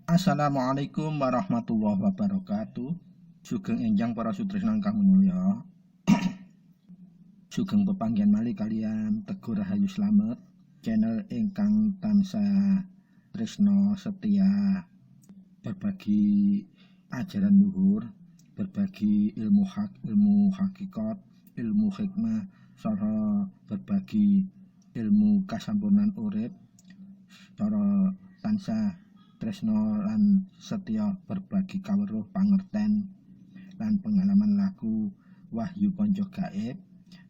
Assalamualaikum warahmatullahi wabarakatuh. Sugeng enjang para sutresna ingkang mulya. Sugeng pepanggihan malih kalian Teguh Rahayu Slamet, channel ingkang tansah tresna setia berbagi ajaran luhur, berbagi ilmu hakikat, ilmu hikmah, sarta berbagi ilmu kasampunan urip, sarta tansah tresno lan setia berbagi kawruh pangerten lan pengalaman laku wahyu ponco gaib,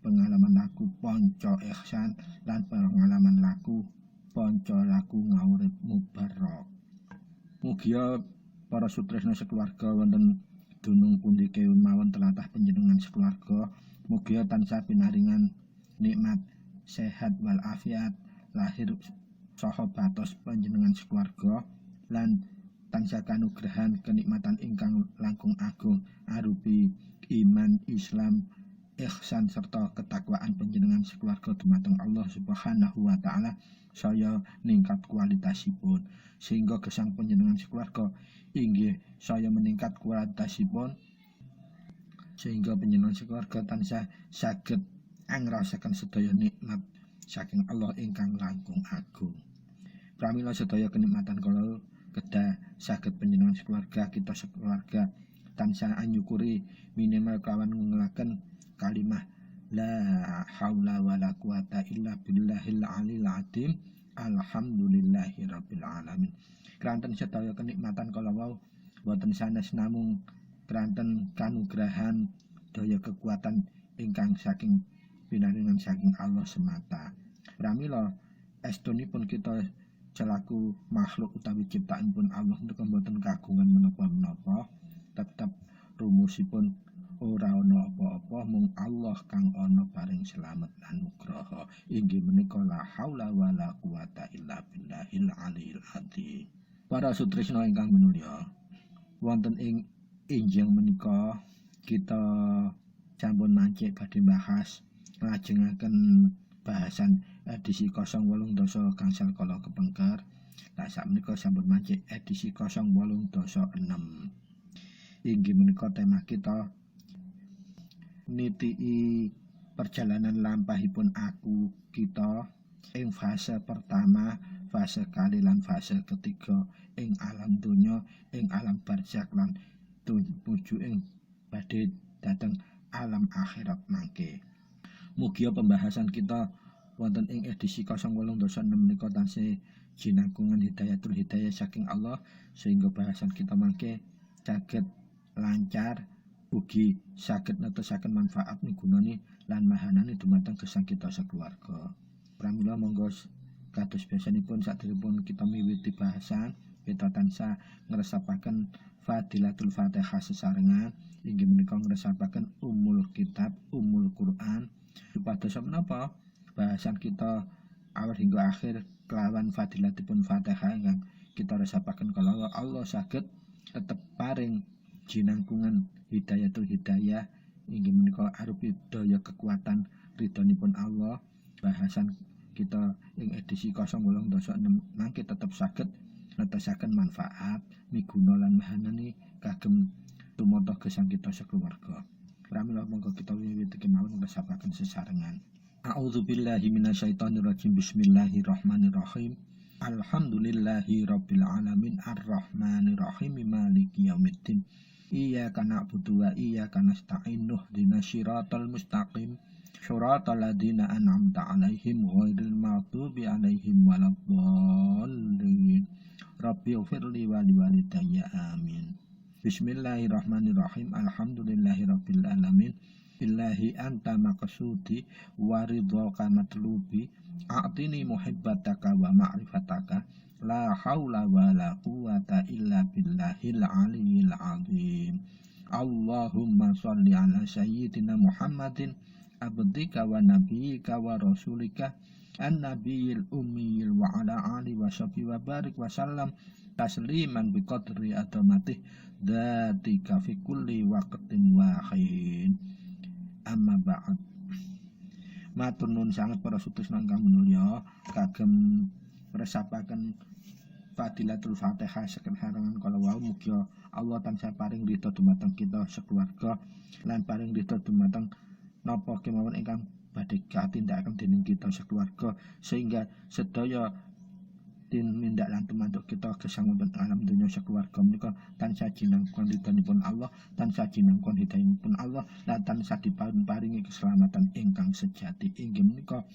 pengalaman laku ponco ihsan lan pengalaman laku ponco laku ngaurip mubarok. Mugia para sutresna sekeluarga wonten dunung pundi kemawon telatah panjenengan sekeluarga, mugia tansah pinaringan nikmat sehat wal afiat lahir saha batos panjenengan sekeluarga lan tansah kanugrahan kenikmatan ingkang langkung agung arupi iman, Islam, ihsan serta ketakwaan panjenengan sekeluarga dumateng Allah Subhanahu wa taala saya ningkat kualitasipun sehingga gesang panjenengan sekeluarga inggih saya meningkat kualitasipun sehingga panjenengan sekeluarga tansah saged angrasaken sedaya nikmat saking Allah ingkang langkung agung. Pramila sedaya kenikmatan kala kedah saged panjenengan sekeluarga kita sekeluarga tansah anyukuri minimal kawan ngelaken kalimah la haula wala quwata illa billahil alil azim alhamdulillahirabbil alamin. Keranten sedaya kenikmatan kala wau boten sanes namung keranten kanugrahan daya kekuatan ingkang saking pinaringan saking Allah semata. Pramila estunipun kita selaku makhluk utawi ciptaanipun Allah nika mboten kagungan menapa-menapa, tetep rumusipun ora ana apa-apa mung Allah kang ana paring slamet lan nugraha. Inggih menika la haula wala quwata illa billahil aliyil azim. Para sutresna ingkang minulya, wonten ing enjing menika kita sampun mancik badhe bahas nglajengaken bahasan edisi 08 gangsal kala kepengker. Lah sakmenika sampun mancik edisi 08 6. Inggih menika tema kita nitiki perjalanan lampahipun aku kita ing fase pertama, fase kali lan fase ketiga ing alam donya, ing alam barzakh lan tuju ing badhe dhateng alam akhirat mangke. Mugia pembahasan kita wonten ing edisi 08 menika tansih jinangkungan hidayatul hidayah saking Allah sehingga bahasan kita mangke saged lancar ugi saged netesaken manfaat migunani lan mahanani dumateng gesang kita sekeluarga. Pramila monggo kados biasanipun saderengipun kita miwiti bahasan kita tansah ngresapaken Fadilatul Fatihah sesarengan inggih menika ngresapaken umul kitab, umul Quran supados menapa bahasan kita awal hingga akhir kelawan fadilatipun Fatihah ingkang kita resapaken kalau Allah saged tetep paring jinangkungan hidayatul hidayah inggih menika arupi daya kekuatan ridhonipun Allah. Bahasan kita ing edisi 08 mangke tetep saged netesaken manfaat miguna lan mahanani kagem tumata gesang kita sekeluarga. Pramila monggo kita wiwiti kemawon ngresapaken sesarengan. A'udzubillahi minasyaitonirrajim. Bismillahirrahmanirrahim. Alhamdulillahi rabbil alamin arrahmanirrahim maliki yaumiddin. Iyyaka na'budu wa iyyaka nasta'in ihdinas siratal mustaqim siratal ladzina an'amta 'alaihim ghairil maghdubi 'alaihim waladdallin. Rabbighfirli wa liwalidayya amin. Bismillahirrahmanirrahim. Alhamdulillahirabbil alamin. Billahi anta maqsudi wa ridhaka matlubi a'tini muhibbataka wa ma'rifataka la haula wa la quwata illa billahil aliyil azim. Allahumma sholli ala sayyidina Muhammadin abdika wa nabiyyika wa rasulika an-nabiyil ummiyil wa ala alihi wa sahbihi wa barik wa sallam tasliman biqadri adamatih dzatika fi kulli waqtin wa hin. Amma ba'd. Matur nuwun sanget para sutresna ingkang minulya kagem resapaken Fadilatul Fatihah sekeharangan kala wau mugi Allah tansah paring ridho dumateng kita sekeluarga lan paring ridho dumateng napa kemawon ingkang badhe katindakaken dening kita sekeluarga sehingga sedaya tindak lan tumantuk kita gesangipun alam donya sekeluarga menika tansah jinangkon ridhonipun Allah, tansah jinangkon hidayahipun Allah lan tansah diparingi keselamatan ingkang sejati. Inggih menika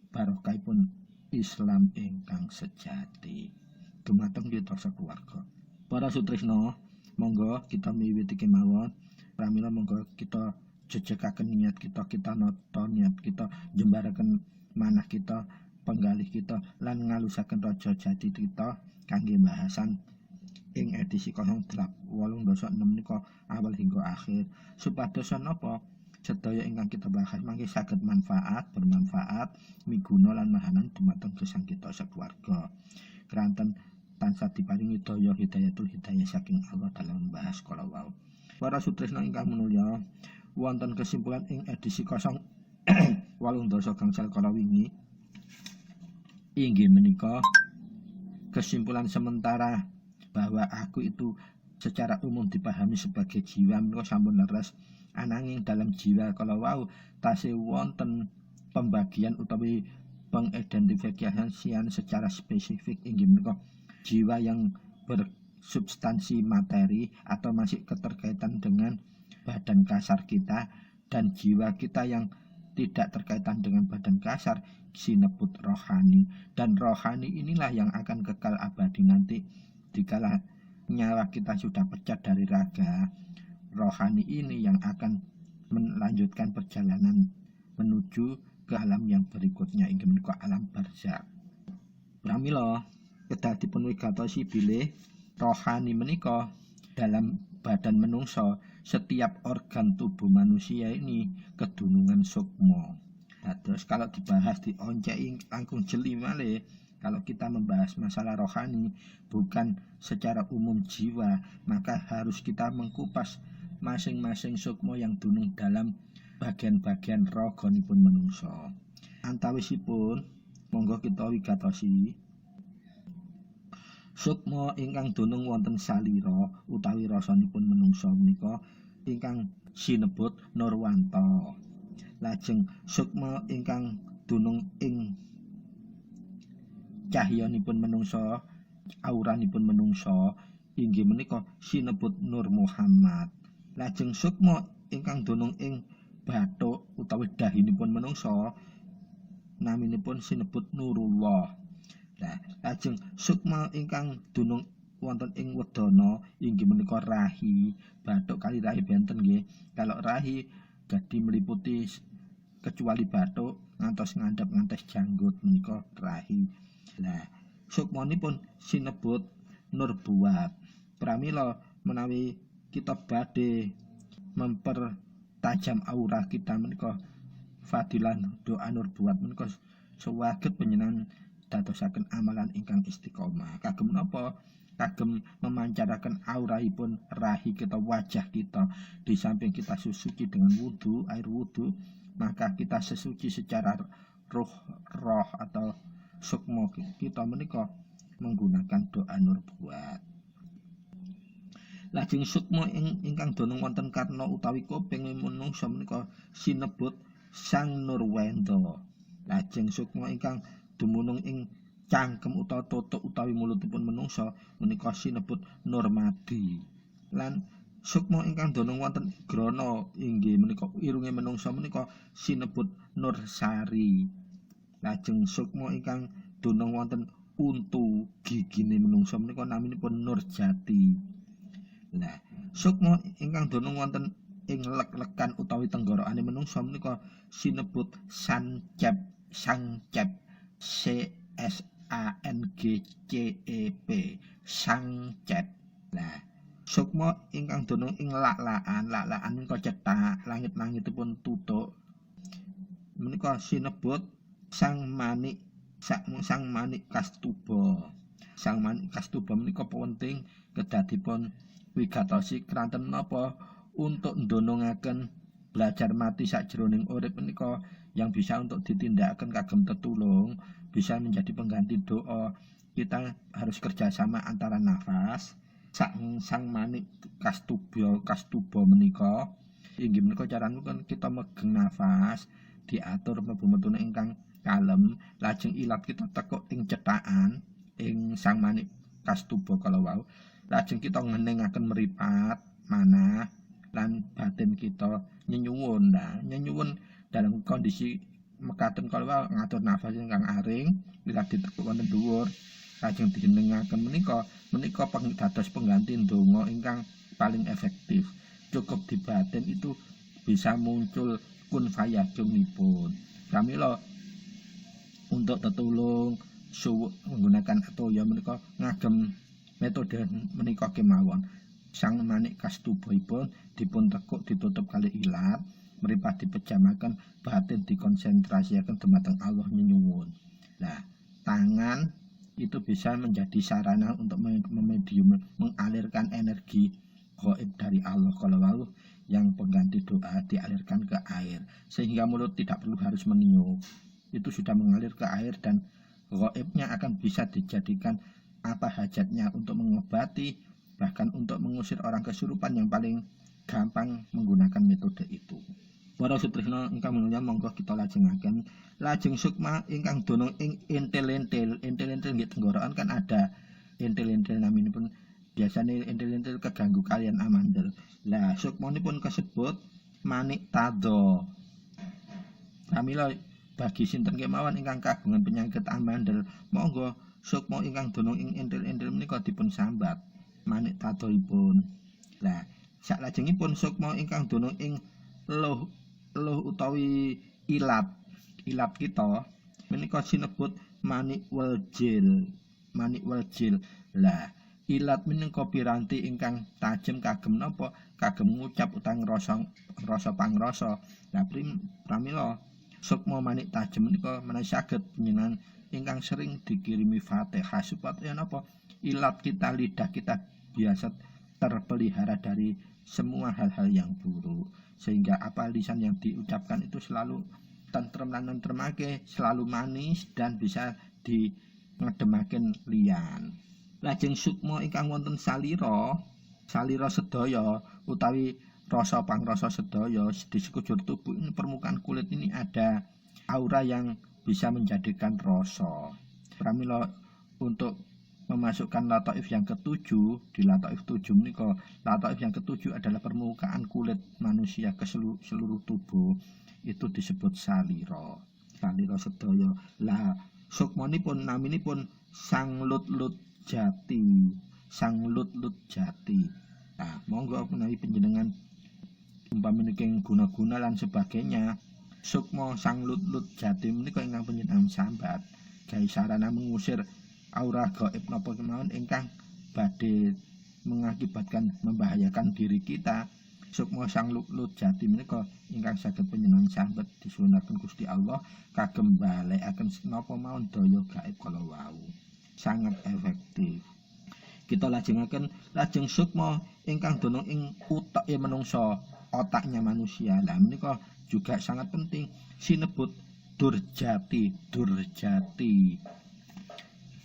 barokahipun Islam ingkang sejati dumateng kita sekeluarga. Para sutresna, monggo kita miwiti kemawon pramila monggo kita jejekaken niat kita, kita nata niat kita, jembaraken manah kita, penggalih kita lan ngalusaken raja jati kita kangge bahasan ing edisi 0886 menika awal hingga akhir supados napa sedaya ingkang kita bahas mangke saged bermanfaat miguna lan mahanan dumateng gesang kita sekeluarga. Keranten tansah diparingi hidayatul hidayah saking Allah dalam membahas kala wau. Para sutresna ingkang minulya, wonten kesimpulan ing edisi 0886 gangsal kala wingi inggih menika kesimpulan sementara bahwa aku itu secara umum dipahami sebagai jiwa menika sampun leres. Ananging dalam jiwa kalau wau tasih wonten pembagian utawi pengidentifikasian secara spesifik inggih menika jiwa yang bersubstansi materi atau masih keterkaitan dengan badan kasar kita dan jiwa kita yang tidak terkaitan dengan badan kasar sinebut rohani, dan rohani inilah yang akan kekal abadi nanti dikala nyawa kita sudah pecah dari raga. Rohani ini yang akan melanjutkan perjalanan menuju ke alam yang berikutnya inggih menika alam barzakh. Pramila kedah dipun wigatosi bilih rohani menika dalam badan manungsa, setiap organ tubuh manusia ini kedunungan sukma. Nah, terus kalau dibahas dionceki langkung jeli malih, kalau kita membahas masalah rohani bukan secara umum jiwa, maka harus kita mengkupas masing-masing sukma yang dunung dalam bagian-bagian raganipun manungsa. Antawisipun monggo kita wigatosi sukma ingkang dunung wonten salira utawi rasanipun manungsa menika ingkang sinebut nurwanta. Lajeng sukma ingkang dunung ing cahyanipun manungsa, auranipun manungsa inggih menika sinebut Nur Muhammad. Lajeng sukma ingkang dunung ing bathuk utawi dahinipun manungsa naminipun sinebut Nurullah. Nah, lajeng sukma ingkang dunung wonten ing wedana inggih menika rahi. Bathuk kali rahi benten nggih. Kalau rahi dadi meliputi kecuali bathuk ngantos ngandhap ngantos janggut menika rahi. Nah, sukmanipun sinebut Nurbuat. Pramila menawi kita badhe mempertajam aura kita menika fadilah doa Nurbuat menika sewaget panjenengan dadosaken amalan ingkang istiqomah. Kagem napa? Kagem memancarkan auraipun rahi kita, wajah kita. Di samping kita sesuci dengan wudu, air wudu, maka kita sesuci secara roh atau sukma kita menika menggunakan doa Nurbuat. Lajeng sukma ingkang dunung wonten karna utawi kuping manungsa menika sinebut Sang Nurwenda. Lajeng sukma ingkang dumunung ing cangkem utawa tutuk utawi mulutipun manungsa menika sinebut Nurmadi. Lan sukma ingkang dunung wonten grana inggih menika irunge manungsa menika sinebut Nursari. Lajeng sukma ingkang dunung wonten untu gigine manungsa menika naminipun Nurjati. Nah, sukma ingkang dunung wonten ing lek-lekan utawi tenggorokane manungsa menika sinebut Sancep. CSANGCEP Sancep. Nah, sukma ingkang dunung ing lak-lakan menika cethak, langit-langitipun tutuk menika sinebut Sang Manik Kastuba. Sang Manik Kastuba menika penting kedah dipun wigatosi keranten napa untuk ndonongaken belajar mati sakjroning urip menika yang bisa untuk ditindakaken kagem tetulung, bisa menjadi pengganti doa, kita harus kerjasama antara nafas sang manik kastuba menika. Inggih menika caranipun kita megeng nafas, diatur mlebu metune ingkang kalem, lajeng ilat kita tekuk ing cethakan ing sang manik kastuba kala wau. Lajeng kita ngeningaken mripat manah lan batin kita nyenyuwun. Nah, nyenyuwun dalam kondisi mekaten kala wau ngatur nafas ingkang aring, ilat ditekuk wonten dhuwur. Lajeng dijenengaken menika dados pengganti ndonga ingkang paling efektif. Cukup di batin itu bisa muncul kun fayakunipun. Pramila untuk tetulung menggunakan toya menika ngagem metode menika kemawon. Sang manik kastubaipun dipun tekuk ditutup kali ilat, mripat dipejamaken, batin dikonsentrasiaken dumateng Allah nyenyuwun. Nah, tangan itu bisa menjadi sarana untuk memedium mengalirkan energi gaib dari Allah kalau wau yang pengganti doa dialirkan ke air, sehingga mulut tidak perlu harus meniup, itu sudah mengalir ke air dan gaibnya akan bisa dijadikan apa hajatnya untuk mengobati, bahkan untuk mengusir orang kesurupan yang paling gampang menggunakan metode itu. Para sutrisna ingkang minulya monggo kita lajengaken. Lajeng sukma ingkang dunung ing intil-intil nggih tenggorokan kan ada intil-intil naminipun biasanya intil-intil keganggu kalian amandel. Lah sukmanipun kasebut manik tado. Pramila bagi sinten kemawon ingkang kagungan penyakit amandel, monggo sukma ingkang dunung ing intil-intil menika dipun sambat manik tadoipun. Lah saklajengipun sukma ingkang dunung ing luh utawi ilat kita menika sinebut manik waljil. Lah ilat menika piranti ingkang tajem kagem napa kagem ngucap utawi rasa pangrasa. Lah pramila sukma manik tajem menika menawi saged panjenengan ingkang sering dikirimi Fatihah supaya napa ilat kita, lidah kita biasa terpelihara dari semua hal-hal yang buruk, sehingga apa lisan yang diucapkan itu selalu tentrem lan nentremake, selalu manis dan bisa ngedemaken liyan. Lajeng sukma ingkang wonten salira sedaya utawi rasa pangrasa sedaya di sekujur tubuh ini, permukaan kulit ini ada aura yang bisa menjadikan rasa. Pramila untuk memasukkan lataif yang ketujuh, di lataif 7 menika lataif yang ketujuh adalah permukaan kulit manusia ke seluruh tubuh, itu disebut salira sedaya. Lah sukmanipun naminipun sang lut-lut jati. Nah monggo menawi panjenengan umpami niki guna-guna lan sebagainya, sukma sang lut-lut jati menika ingkang panjenengan sambat gawe sarana mengusir aura gaib napa kemawon ingkang badhe mengakibatkan membahayakan diri kita. Sukma sang lut jati menika ingkang saged panjenengan sambat disuwunaken Gusti Allah kagem balekaken napa mawon daya gaib kala wau. Sangat efektif. Kita lajengaken lajeng sukma ingkang dunung ing utek manungsa, otaknya manusia. Lah menika juga sangat penting, sinebut durjati.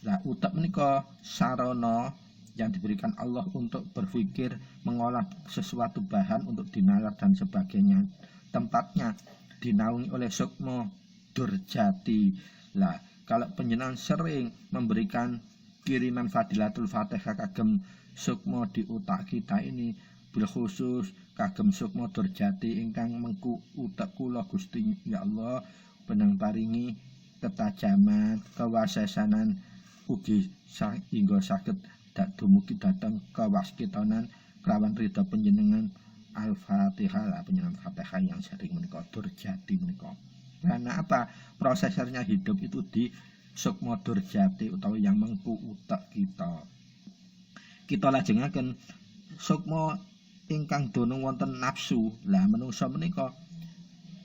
Lah utek menika sarana yang diberikan Allah untuk berpikir, mengolah sesuatu bahan untuk dinalar dan sebagainya. Tempatnya dinaungi oleh sukma durjati. Lah kalau panjenengan sering memberikan kiriman fadilatul Fatihah kagem sukma di utak kita ini, bil khusus kagem sukma durjati ingkang mengku utek kula Gusti ya Allah benang paringi ketajaman, kewasesanan ugi hingga saged dumugi dhateng kawaskitanan kelawan ridha panjenengan. Al-Fatihah lah panjenengan Fatihah yang sering menika durjati menika. Karena apa? Prosesornya hidup itu di sukma durjati utawi yang mengku utek kita. Kita lajengaken sukma ingkang dunung wonten nafsu. Lah manungsa menika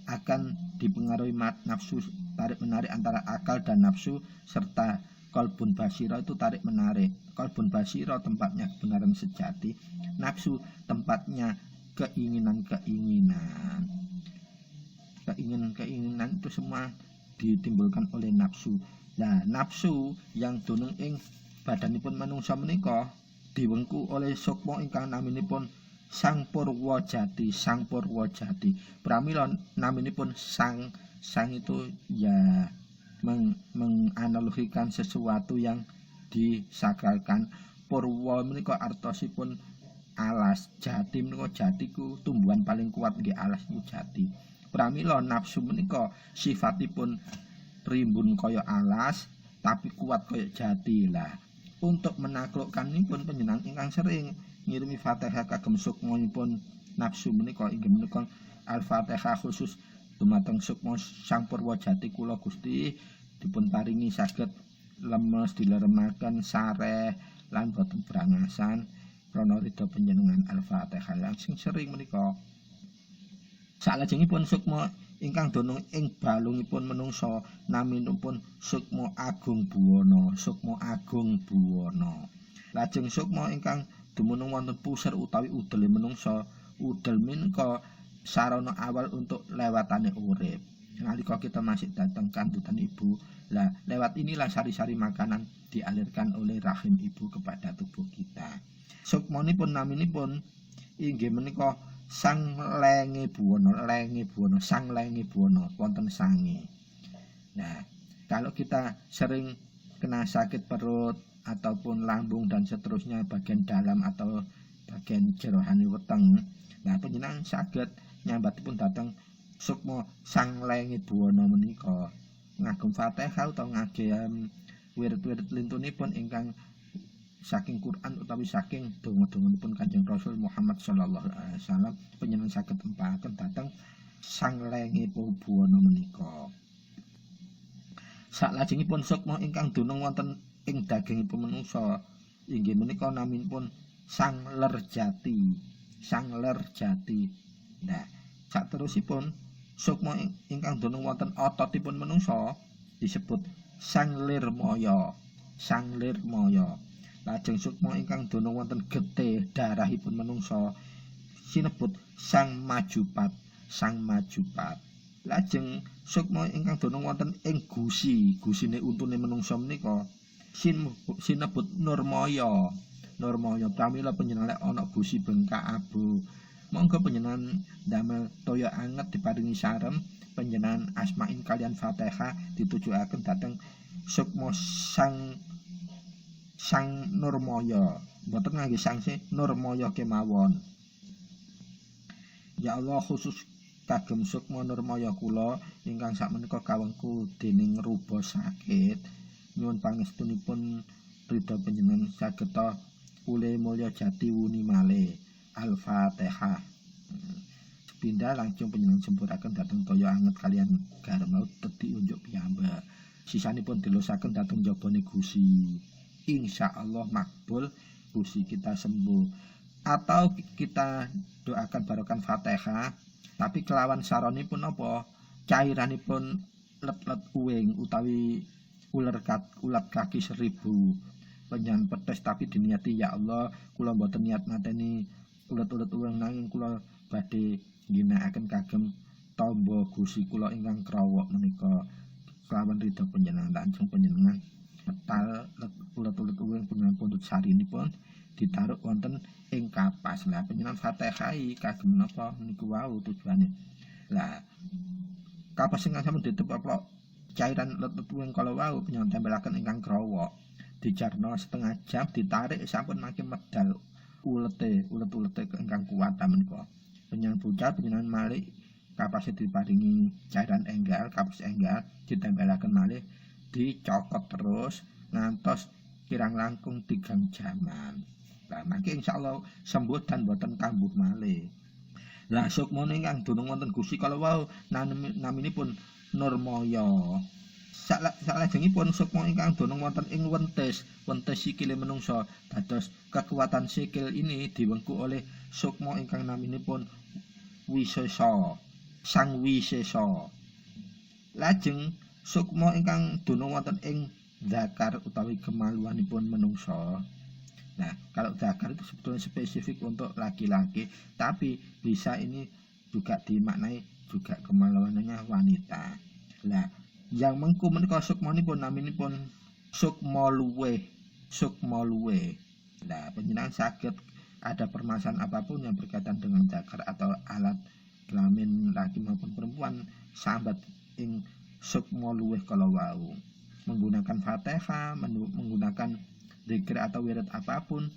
akan dipengaruhi nafsu, tarik menarik antara akal dan nafsu, serta qalbun basira itu tarik menarik. Qalbun basira tempatnya kebenaran sejati, nafsu tempatnya keinginan itu semua ditimbulkan oleh nafsu. Nah, nafsu yang dunung ing badanipun manungsa menika diwengku oleh sukma ingkang naminipun Sang Purwojati, Sang Purwojati. Pramila naminipun sang itu ya menganalogikan sesuatu yang disakralkan. Purwa menika artosipun alas, jati menika jatiku tumbuhan paling kuat nggih alas niku jati. Pramila nafsu menika sifatipun rimbun kaya alas tapi kuat kaya jati lah. Untuk menaklukkan nipun panjenengan ingkang sering ngirimi Fatihah kagem sukmanipun nafsu menika inggih menika Al-Fatihah khusus dumateng sukma Sang Purwojati kula Gusti dipun paringi saged lemes dileremaken sareh lan boten brangasan krana ridho panjenengan Al-Fatihah lan sing sering menika. Salajengipun sukma ingkang donong ing balungipun menungsa naminipun sukma agung buwana, sukma agung buwana. Lajeng sukma ingkang dumunung wonten pusar utawi udele menungsa, udel menika sarana awal untuk lewatane urip. Nalika kita masih datang kandhutan ibu, lah lewat inilah sari-sari makanan dialirkan oleh rahim ibu kepada tubuh kita. Sukmanipun naminipun inggih menika Sang Lenge Buwana, Sang Lenge Buwana wonten sange. Nah, kalau kita sering kena sakit perut ataupun lambung dan seterusnya bagian dalam atau bagian jerohane weteng, nah panjenengan saged nyambatipun dateng sukma Sang Lenge Buwana menika ngagem Fatihah utawa ngagem wirid-wirid lintunipun ingkang saking Quran utawi saking donga-donganipun Kanjeng Rasul Muhammad sallallahu alaihi wasallam panjenengan saged tempahaken dhateng Sang Lenge Buwana menika. Salajengipun sukma ingkang dunung wonten ing dagingipun manungsa inggih menika naminipun Sang Lerjati, Sang Lerjati. Nah, saterusipun sukma ingkang dunung wonten ototipun manungsa disebut Sang Lirmaya, Sang Lirmaya. Lajeng sukma ingkang dunung wonten getih darahipun manungsa sinebut Sang Majupat, Sang Majupat. Lajeng sukma ingkang dunung wonten ing gusine untune manungsa menika sinebut Nurmaya, Nurmaya. Pramila panjenengan ana gusi bengkak abu, monggo panjenengan damel toya anget diparingi sarem, panjenengan asmain kalian Fatihah ditujuaken dhateng sukma Sang Nurmaya, mboten ngangge sangse Nurmaya kemawon. Ya Allah, khusus kagem sukma Nurmaya kula ingkang sakmenika kawengku dening ruba sakit, nyuwun pangestunipun ridho panjenengan saged ule mulya jati wuni malih. Al-Fatihah. Sepindah langsung panjenengan sempuraken dhateng toya anget kalian garam laut tedhi unjuk piyambak. Sisanipun dilosaken dhateng jabane gusi. Insya Allah makbul, gusi kita sembuh. Atau kita doakan barokan Fatihah, tapi kelawan saronipun apa? Cairanipun let-let uwing utawi ulat kaki 1000. Panjenengan petes tapi diniati ya Allah, kula mboten niat mateni ulat-ulat uwing nanging kula badhe ngginakaken kagem tamba gusi kula ingkang krawok menika. Kelawan ridho panjenengan langsung panjenengan metal ulat-ulat uwing panjenengan pundhut sarinipun ditaruh wonten ing kapas. Lah panjenengan Fatihah kagem menapa niku wau tujuane. Lah kapas ingkang sampun diteplok cairan ulat-ulat uwing kala wau panjenengan tempelaken ingkang krawok. Dijarno setengah jam ditarik sampun makin medal ulet-ulete ingkang kuat menika. Panjenengan bucal panjenengan malih kapas diparingi cairan enggal, kapas enggal ditempelaken malih dicokot terus ngantos kirang langkung 3 jaman. Lah mangke insyaallah sembuh dan boten kambuh malih. Lah sukma ingkang dunung wonten gusi kala wau naminipun Nurmaya. Salajengipun sukma ingkang dunung wonten ing wentes sikile menungsa. Dados kekuatan sikil ini diwengku oleh sukma ingkang naminipun Wisesa, Sang Wisesa. Lajeng sukma ingkang dunung wonten ing zakar utawi kemaluanipun menungsa. Nah, kalau zakar itu sebetulnya spesifik untuk laki-laki, tapi bisa ini juga dimaknai juga kemaluannya wanita. Nah, Yang mengku menika sukmanipun naminipun sukma luweh. Nah, panjenengan saged ada permasalahan apapun yang berkaitan dengan zakar atau alat kelamin laki maupun perempuan sambat ing sukma luweh kala wau. Menggunakan Fatihah, menggunakan zikir atau wirid apapun,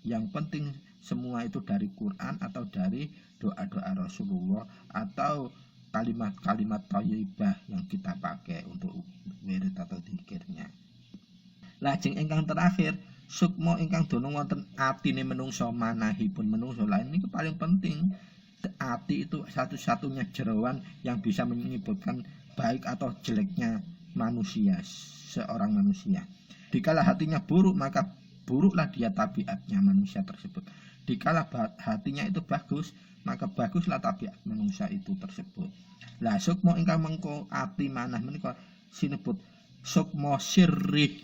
yang penting semua itu dari Quran atau dari doa-doa Rasulullah atau kalimat-kalimat thayyibah yang kita pakai untuk wirid atau zikirnya. Lajeng ingkang terakhir, sukma ingkang dunung wonten atine menungso, manahipun menungso. Lain ini paling penting. Ati itu satu-satunya jeroan yang bisa menyebutkan baik atau jeleknya manusia, seorang manusia. Dikala hatinya buruk, maka buruklah dia tabiatnya manusia tersebut. Dikala hatinya itu bagus, maka baguslah tabiat manusia itu tersebut. Lah sukma ingkang mengko ati manah menika sinebut sukma sirrih.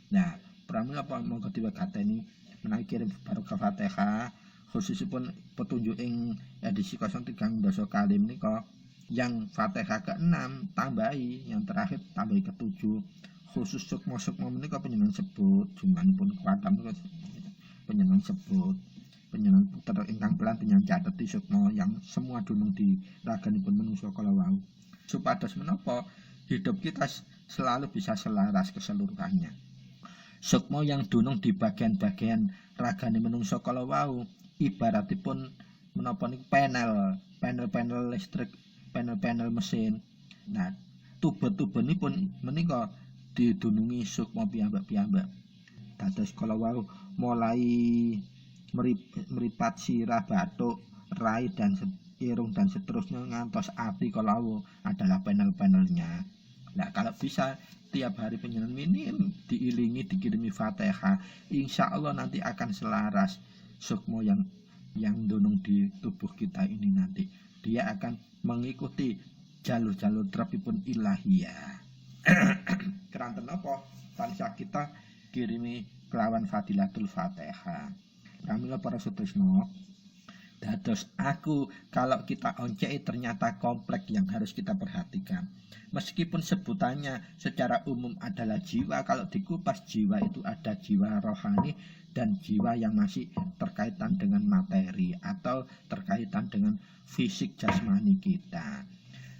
Nah, pramila monggo diwegateni menawi kirim barokah Fatihah khususipun petunjuk ing edisi 03 doso kali menika yang Fatihah ke-6 tambahi, yang terakhir tambahi ke-7. Khusus sukma menika panjenengan sebut jumlahipun kuatam panjenengan sebut, panjenengan puter ingkang pelan panjenengan cateti sukma yang semua dunung di raganipun manungsa kala wau. Supados menapa hidup kita selalu bisa selaras keseluruhannya. Sukma yang dunung di bagian-bagian ragane manungsa kala wau ibaratipun menapa niku panel listrik, panel mesin. Nah, tuben-tubenipun menika didunungi sukma piyambak-piyambak. Dados kala wau mulai meripat sirah, batuk, rai dan irung dan seterusnya ngantos ati kala wau adalah panel-panelnya. Nah, kalau bisa tiap hari panjenengan minim diilingi dikirimi Fatihah, insya Allah nanti akan selaras sukma yang dunung di tubuh kita ini nanti. Dia akan mengikuti jalur-jalur trepipun ilahiyah. Keranten apa? Tansah kita kirimi kelawan fadilatul Fatihah. Pramila para sutrisno, dados aku kalau kita oncei ternyata kompleks yang harus kita perhatikan. Meskipun sebutannya secara umum adalah jiwa, kalau dikupas jiwa itu ada jiwa rohani dan jiwa yang masih terkaitan dengan materi atau terkaitan dengan fisik jasmani kita.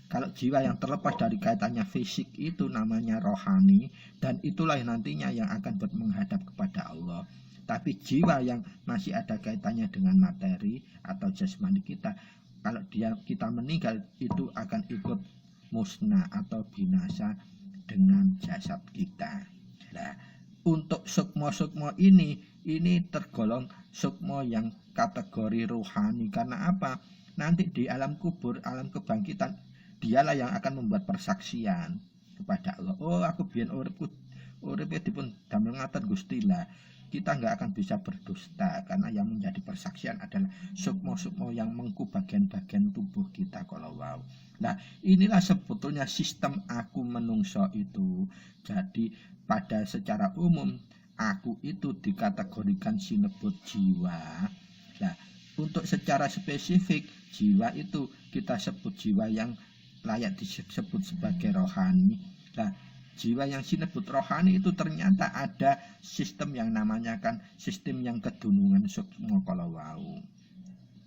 Kalau jiwa yang terlepas dari kaitannya fisik itu namanya rohani, dan itulah nantinya yang akan menghadap kepada Allah. Tapi jiwa yang masih ada kaitannya dengan materi atau jasmani kita, kalau kita meninggal itu akan ikut musnah atau binasa dengan jasad kita. Nah, untuk sukma ini tergolong sukma yang kategori rohani. Karena apa? Nanti di alam kubur, alam kebangkitan, dialah yang akan membuat persaksian kepada Allah. Oh, aku biyen urip dipun damel ngaten Gusti. Lah, kita nggak akan bisa berdusta karena yang menjadi persaksian adalah sukma yang mengku bagian-bagian tubuh kita kalau wow. Nah, inilah sebetulnya sistem aku menungso itu. Jadi pada secara umum aku itu dikategorikan sinebut jiwa. Nah, untuk secara spesifik jiwa itu kita sebut jiwa yang layak disebut sebagai rohani. Nah, jiwa yang sinebut rohani itu ternyata ada sistem yang namanya kan sistem yang kedunungan sukma kala wau.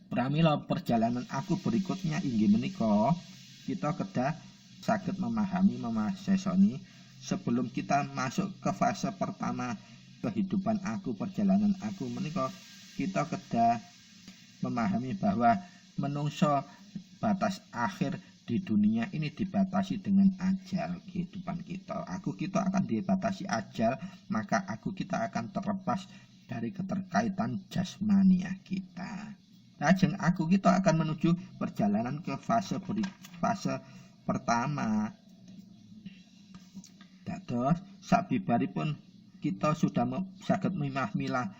Pramila perjalanan aku berikutnya inggih menika kita kedah saged memahami memasesoni sebelum kita masuk ke fase pertama kehidupan aku, perjalanan aku menika kita kedah memahami bahwa menungso batas akhir di dunia ini dibatasi dengan ajal kehidupan kita. Kita akan dibatasi ajal, maka kita akan terlepas dari keterkaitan jasmania kita. Lajeng kita akan menuju perjalanan ke fase pertama. Dados sabibaripun kita sudah saged milah-milah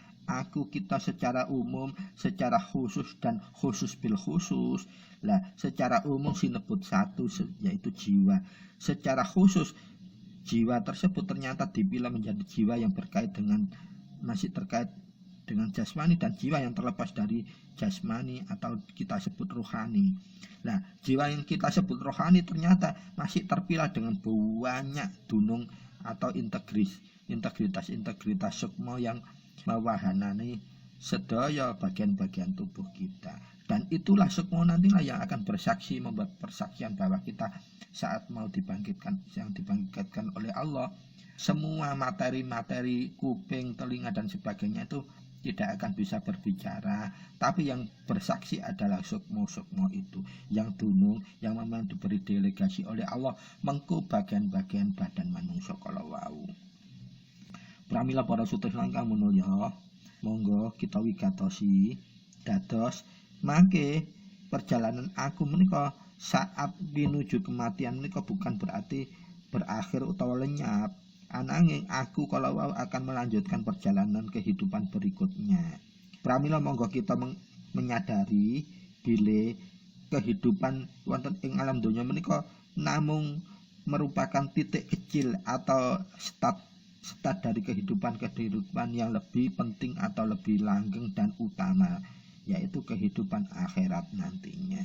kita secara umum, secara khusus dan khusus bil khusus. Lah, secara umum sinebut satu yaitu jiwa. Secara khusus jiwa tersebut ternyata dipilih menjadi jiwa yang masih terkait dengan jasmani dan jiwa yang terlepas dari jasmani atau kita sebut rohani. Nah, jiwa yang kita sebut rohani ternyata masih terpilah dengan banyak dunung atau integritas sukma yang mewahanani sedaya bagian-bagian tubuh kita. Dan itulah sukma nantilah yang akan bersaksi, membuat persaksian bahwa kita saat mau dibangkitkan, yang dibangkitkan oleh Allah, semua materi-materi kuping, telinga dan sebagainya itu tidak akan bisa berbicara, tapi yang bersaksi adalah sukmo itu, yang dunung, yang memang diberi delegasi oleh Allah mengku bagian-bagian badan manungsa kala wau. Pramila para sutris langkang mulya, monggo kita wigatosi dados mangke perjalanan aku menika saat menuju kematian menika bukan berarti berakhir utawa lenyap. Ananging aku kalau akan melanjutkan perjalanan kehidupan berikutnya. Pramila monggo kita menyadari bila kehidupan wonten ing alam donya menika namung merupakan titik kecil atau start dari kehidupan yang lebih penting atau lebih langgeng dan utama, yaitu kehidupan akhirat nantinya.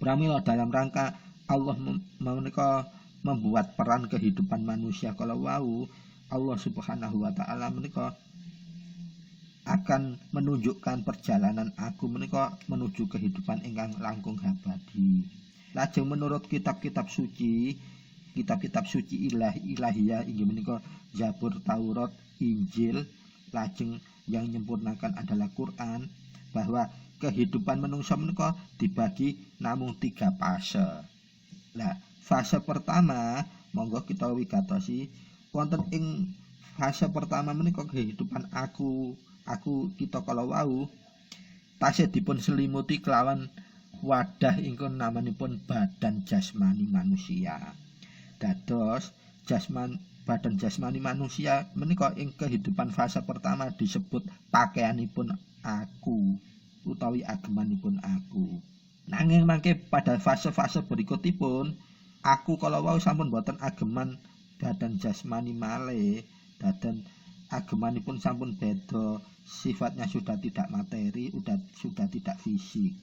Pramila dalam rangka Allah menika membuat peran kehidupan manusia kalau wau, Allah Subhanahu wa taala menika akan menunjukkan perjalanan aku menika menuju kehidupan ingkang langkung abadi. Lajeng menurut kitab-kitab suci ilahiyah inggih menika Zabur, Taurat, Injil, lajeng yang menyempurnakan adalah Quran, bahwa kehidupan manusia menika dibagi namung 3 fase. Nah, fase pertama monggo kita wigatosi wonten ing fase pertama menika kehidupan aku kita kala wau tasih dipun selimuti kelawan wadah ingkang namanipun badan jasmani manusia. Dados badan jasmani manusia menika ing kehidupan fase pertama disebut pakaianipun aku utawi agemanipun aku. Nanging mangke pada fase-fase berikutipun aku kalau wau sampun boten ageman badan jasmani malih, dadan agemanipun sampun beda, sifatnya sudah tidak materi, sudah tidak fisik.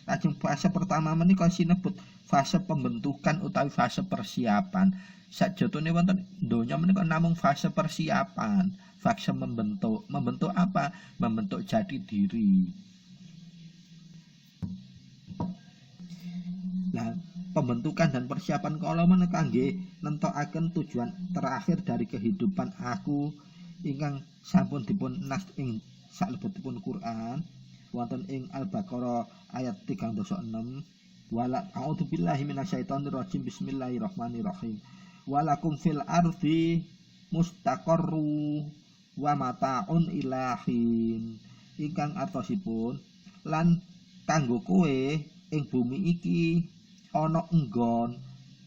Lajeng fase pertama menika sinebut fase pembentukan utawi fase persiapan. Sajatone wonten donya menika namung fase persiapan, fase membentuk apa? Membentuk jati diri. Nah, pembentukan dan persiapan kala menika nggih nentokaken tujuan terakhir dari kehidupan aku ingkang sampun dipun nas ing salebetipun Quran wonten ing Al-Baqarah ayat 36. Wala a'udzubillahi minasyaitonirrajim. Bismillahirrahmanirrahim. Walakum fil ardi mustaqarru wa mata'un ilahin. Ingkang artosipun lan kanggo kowe ing bumi iki ana enggon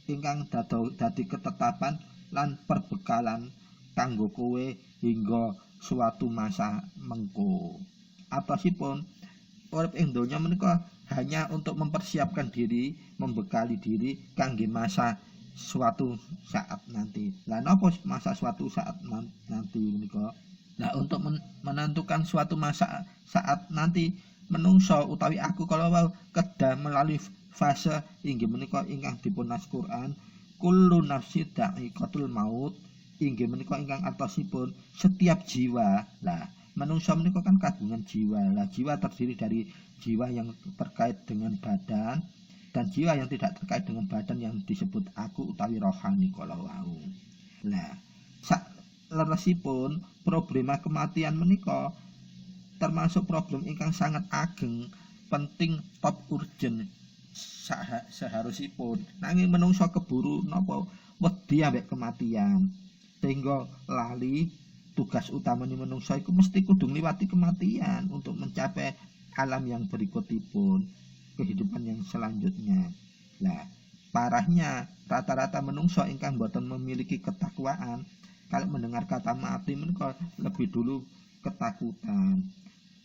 ingkang dadi ketetapan lan perbekalan kanggo kowe hingga suatu masa mengko. Artosipun urip ing donya menika hanya untuk mempersiapkan diri, membekali diri kangge masa suatu saat nanti. Lah napa masa suatu saat nanti menika? Nah, untuk menentukan suatu masa saat nanti menungso utawi aku kalau wau kedah melalui fase inggih menika ingkang dipunas Quran, kullu nafsin dha'iqatul maut, inggih menika ingkang artosipun setiap jiwa. Lah, manungsa menika kan kagungan jiwa. Lah, jiwa terdiri dari jiwa yang terkait dengan badan dan jiwa yang tidak terkait dengan badan yang disebut aku utawi rohani kala wau. Lah, leresipun problema kematian menika termasuk problem ingkang sangat ageng, penting, top urgent seharusipun. Nanging menungso keburu napa wedi ambek kematian, sehingga lali tugas utamane menungso iku mesti kudu ngliwati kematian untuk mencapai alam yang berikutipun, kehidupan yang selanjutnya. Lah, parahnya rata-rata menungso ingkang boten memiliki ketakwaan kalau mendengar kata mati menika lebih dulu ketakutan.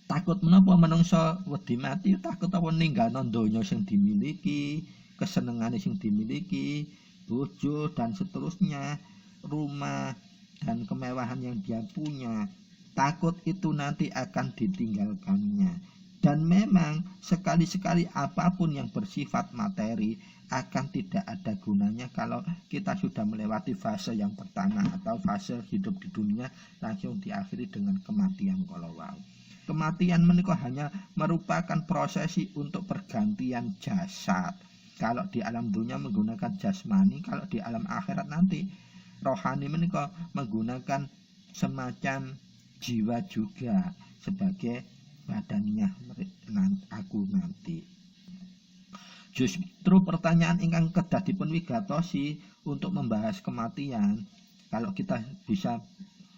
Takut menapa menungso wedi mati? Takut apa ninggalno donya sing dimiliki, kesenengane sing dimiliki, bojo dan seterusnya, rumah dan kemewahan yang dia punya. takut itu nanti akan ditinggalkannya. Dan memang sekali-sekali apapun yang bersifat materi akan tidak ada gunanya kalau kita sudah melewati fase yang pertama atau fase hidup di dunia langsung diakhiri dengan kematian kalau wow. Kematian menika hanya merupakan prosesi untuk pergantian jasad. Kalau di alam dunia menggunakan jasmani, kalau di alam akhirat nanti rohani menika menggunakan semacam jiwa juga sebagai badannya aku nanti. Justru pertanyaan ingkang kedah dipun wigatosi untuk membahas kematian, kalau kita bisa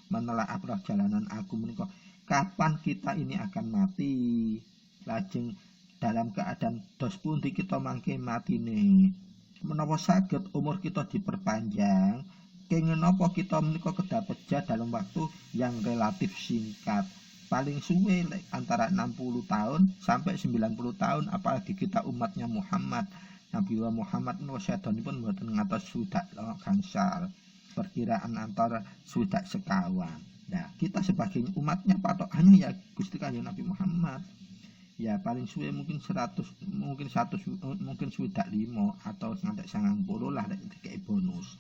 menelaah perjalanan aku menika, kapan kita ini akan mati? Lajeng dalam keadaan dos pundi kita mangke matine? Menawa saged umur kita diperpanjang, kenging napa kita menika kedah pejah dalam waktu yang relatif singkat. Paling suwe antara 60 tahun sampai 90 tahun, apalagi kita umatnya Muhammad. Nabi Muhammad sedonipun mboten ngatos swidak gangsal. Perkiraan antara swidak sekawan. Nah, kita sebagai umatnya patokannya ya Gusti Kanjeng Nabi Muhammad. Ya paling suwe mungkin 100, mungkin swidak 5 atau ngantek 90 lah kayak bonus.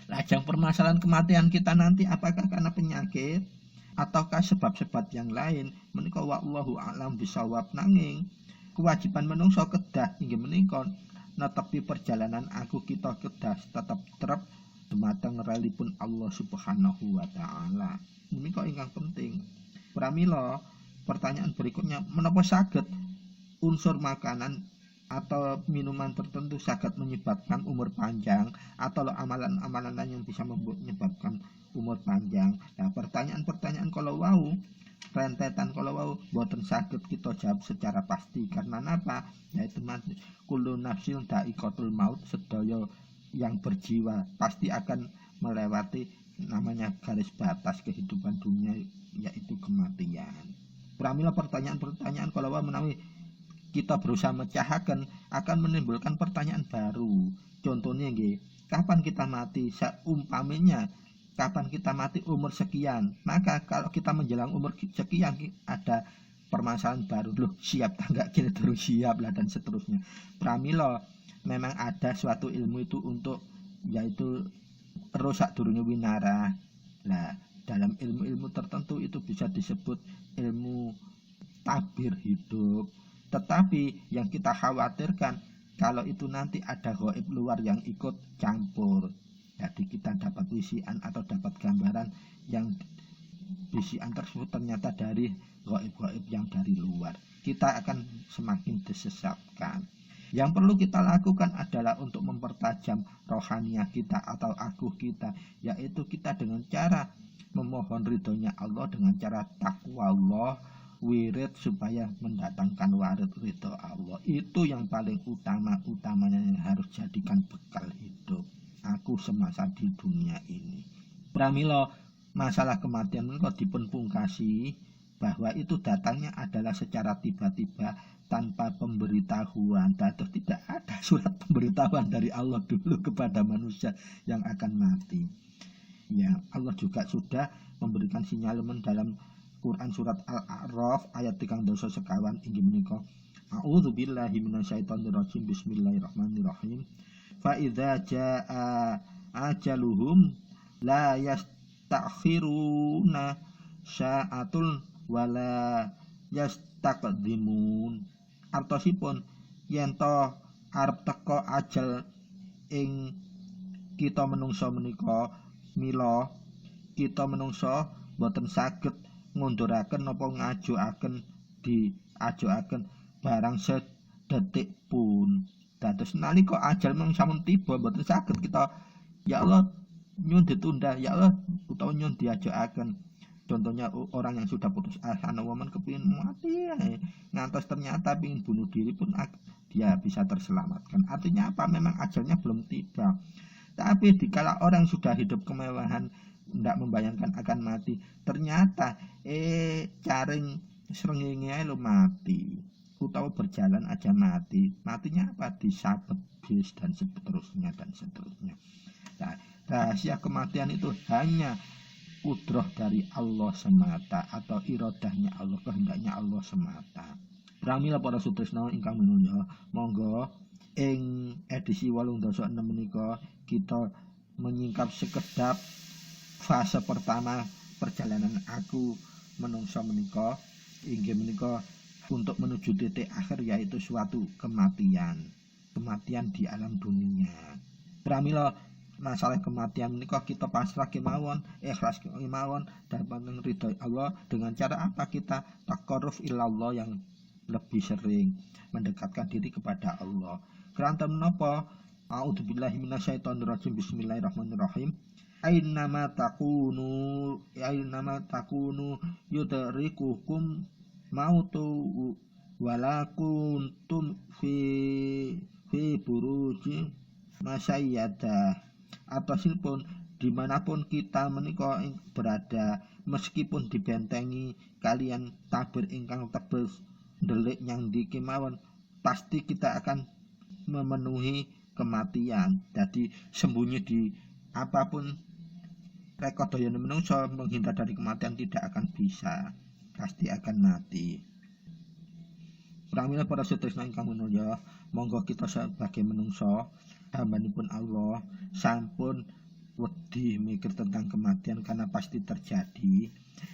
Lajeng permasalahan kematian kita nanti apakah karena penyakit ataukah sebab-sebab yang lain menika wallahu a'lam bisawab, nanging kewajiban menungso kedah inggih menika netepi perjalanan aku kita kedah tetap trep dumateng relipun Allah Subhanahu wa taala. Menika ingkang penting. Pramila pertanyaan berikutnya, menapa saged unsur makanan atau minuman tertentu saged menyebabkan umur panjang atau amalan-amalan lain yang bisa menyebabkan umur panjang. Nah, pertanyaan-pertanyaan kalau wau, rentetan kalau wau boten saged kita jawab secara pasti karena apa? Yaitu kullu nafsin dha'iqatul maut, sedaya yang berjiwa pasti akan melewati namanya garis batas kehidupan dunia, yaitu kematian. Pramila pertanyaan-pertanyaan kalau wau menawi kita berusaha mecahaken akan menimbulkan pertanyaan baru. Contohnya nggih, kapan kita mati? Seumpamanya kapan kita mati umur sekian, maka kalau kita menjelang umur sekian ada permasalahan baru, loh siap enggak kira terus siap lah dan seterusnya. Pramila memang ada suatu ilmu itu untuk yaitu rusak durunge winara. Nah, dalam ilmu-ilmu tertentu itu bisa disebut ilmu tabir hidup. Tetapi yang kita khawatirkan kalau itu nanti ada gaib luar yang ikut campur. Jadi kita dapat visian atau dapat gambaran yang visian tersebut ternyata dari gaib-gaib yang dari luar. Kita akan semakin disesatkan. Yang perlu kita lakukan adalah untuk mempertajam rohaniah kita atau aku kita, yaitu kita dengan cara memohon ridhonya Allah, dengan cara takwa Allah, wirid supaya mendatangkan warid ridho Allah. Itu yang paling utamanya yang harus jadikan bekal hidup aku semasa di dunia ini. Pramila masalah kematian menika dipun pungkasi bahwa itu datangnya adalah secara tiba-tiba tanpa pemberitahuan. Dados tidak ada surat pemberitahuan dari Allah dulu kepada manusia yang akan mati. Ya, Allah juga sudah memberikan sinyalemen dalam Quran surat Al-A'raf ayat 3 sekawan inggih menika, a'udzubillahi minasyaitonirrajim, bismillahirrahmanirrahim. Fa idza jaa ajaluhum la yastakhiruna sa'atul wala yastaqdimun. Artosipun yen to arep teka ajal ing kita menungso menika, mila kita menungso boten saged ngunduraken napa ngajokaken diajokaken barang sedetik pun. Dados nalika ajal mung sampun tiba mboten saged kita ya Allah nyun ditunda, ya Allah utawa nyun diajokaken. Contohnya orang yang sudah putus asa, woman kepingin mati ngantos ternyata pingin bunuh diri pun dia bisa terselamatkan. Artinya apa? Memang ajalnya belum tiba. Tapi dikala orang sudah hidup kemewahan, tidak membayangkan akan mati, ternyata caring srengenge lo mati, utawa berjalan aja mati. Matinya apa? Disabet bis dan seterusnya dan seterusnya. Nah, rahasia kematian itu hanya kudrah dari Allah semata atau irodahnya Allah, kehendaknya Allah semata. Pramila para sutresna ingkang minulya, monggo ing edisi 86 menika kita menyingkap sekedap fase pertama perjalanan aku menungso menika, inggih menika untuk menuju titik akhir yaitu suatu kematian di alam dunia. Pramila masalah kematian menika kita pasrah kemawon, ikhlas kemawon dan ridho Allah dengan cara apa kita taqarruf ilallah yang lebih sering mendekatkan diri kepada Allah. Keranten menapa? A'udzubillahi minasyaitonirrajim. Bismillahirrahmanirrahim. Ainama takunu yudrikukum mautu wala kuntum fi buruji masyayyada. Ataupun dimanapun kita menika berada, meskipun dibentengi kalian tabir ingkang tebel delik yang di kemawon, pasti kita akan memenuhi kematian. Jadi sembunyi di apapun rekodaya menungso menghindar dari kematian tidak akan bisa, pasti akan mati. Pramila para sedherek ingkang minulya, monggo kita sebagai menungso hambanipun Allah sampun wedi mikir tentang kematian karena pasti terjadi.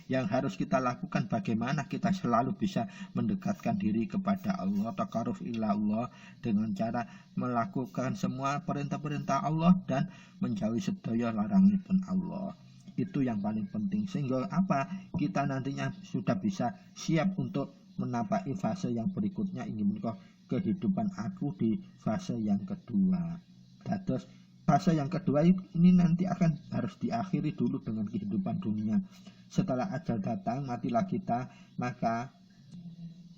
Yang harus kita lakukan bagaimana kita selalu bisa mendekatkan diri kepada Allah, taqarruf ila Allah dengan cara melakukan semua perintah-perintah Allah dan menjauhi sedaya laranganipun Allah. Itu yang paling penting, sehingga apa? Kita nantinya sudah bisa siap untuk menapaki fase yang berikutnya, ingin menika kehidupan aku di fase yang kedua. Dados fase yang kedua ini nanti akan harus diakhiri dulu dengan kehidupan dunia. Setelah ajal datang, matilah kita, maka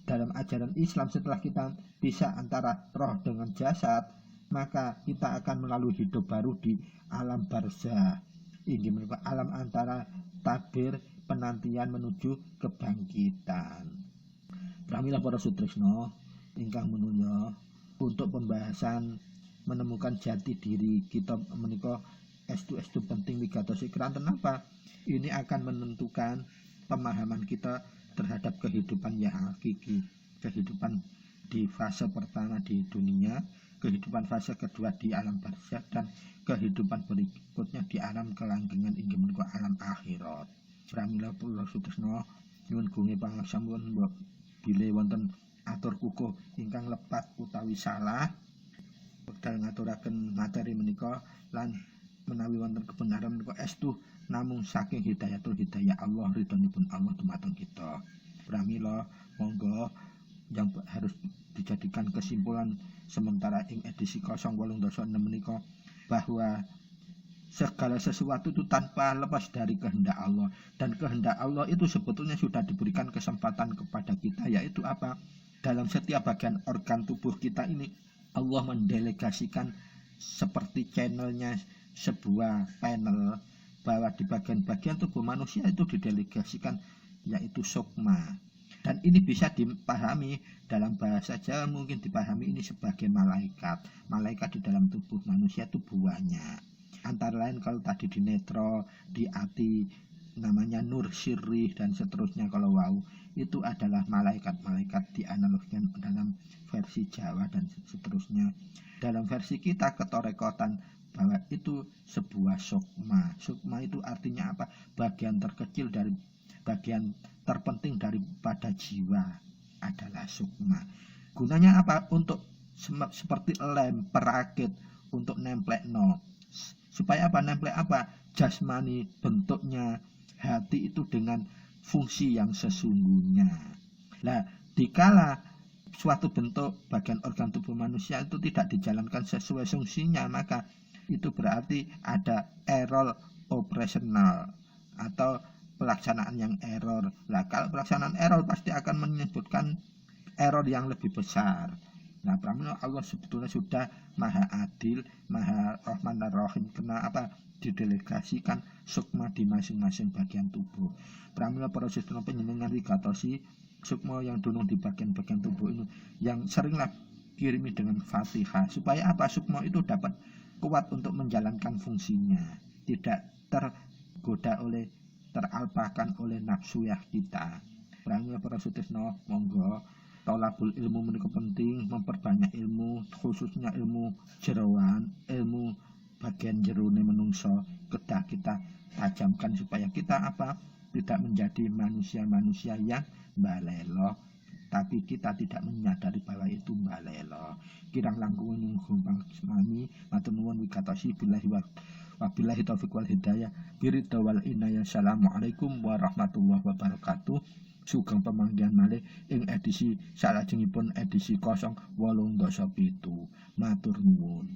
dalam ajaran Islam setelah kita bisa antara roh dengan jasad, maka kita akan melalui hidup baru di alam barzah. Ini merupakan alam antara tabir penantian menuju kebangkitan. Pramila para sutresna ingkang minulya, untuk pembahasan menemukan jati diri kita menika estu penting wigatosi. Keranten apa? Ini akan menentukan pemahaman kita terhadap kehidupan yang hakiki, kehidupan di fase pertama di dunia, kehidupan fase kedua di alam barzakh, dan kehidupan berikutnya di alam kelanggengan inggih menika alam akhirat. Pramila para sutresna nyuwun gunge pangaksampun bilih wonten atur kukuh ingkang lepat utawi salah wekdal ngaturaken materi menika lan menawi wonten kebenaran menika estu namung saking hidayah Allah, ridhonipun Allah dumateng kita. Pramila monggo yang harus dijadikan kesimpulan sementara ing edisi 086 menika bahwa segala sesuatu itu tanpa lepas dari kehendak Allah, dan kehendak Allah itu sebetulnya sudah diberikan kesempatan kepada kita, yaitu apa? Dalam setiap bagian organ tubuh kita ini Allah mendelegasikan seperti channelnya sebuah panel, bahwa di bagian-bagian tubuh manusia itu didelegasikan yaitu sukma. Dan ini bisa dipahami dalam bahasa Jawa, mungkin dipahami ini sebagai malaikat. Malaikat di dalam tubuh manusia itu banyak. Antara lain kalau tadi di netro, di ati namanya nur sirrih dan seterusnya. Kalau wau itu adalah malaikat-malaikat dianalogikan dalam versi Jawa dan seterusnya. Dalam versi kita ketorekotan bahwa itu sebuah sukma. Sukma itu artinya apa? Bagian terkecil dari bagian terpenting daripada jiwa adalah sukma. Gunanya apa? Untuk seperti lem perakit untuk nemplek supaya apa? Nemplek apa? Jasmani, bentuknya hati itu dengan fungsi yang sesungguhnya. Nah, dikala suatu bentuk bagian organ tubuh manusia itu tidak dijalankan sesuai fungsinya, maka itu berarti ada error operasional atau pelaksanaan yang error. Nah, kalau pelaksanaan error pasti akan menyebutkan error yang lebih besar. Nah, pramila Allah sebetulnya sudah maha adil, maha rahman dan rahim. Kenapa didelegasikan sukma di masing-masing bagian tubuh? Pramila para siswa panjenengan wigatosi sukma yang dunung di bagian-bagian tubuh ini yang seringlah kirimi dengan Fatihah, supaya apa? Sukma itu dapat kuat untuk menjalankan fungsinya, tidak tergoda oleh teralpakan oleh nafsu ya kita. Pramila para sutresna, monggo tolabul ilmu menika penting, memperbanyak ilmu, khususnya ilmu jeroan, ilmu bagian jerone menungso kedah kita tajamkan supaya kita tidak menjadi manusia-manusia yang balelo, tapi kita tidak menyadari bahwa itu balelo. Kirang langkung gumpang semami matur nuwun wigatosi wabillahi taufiq wal hidayah biridha wal inayah. Assalamualaikum warahmatullahi wabarakatuh. Sugeng pemanggihan malih ing edisi salajengipun edisi 087. Matur nuwun.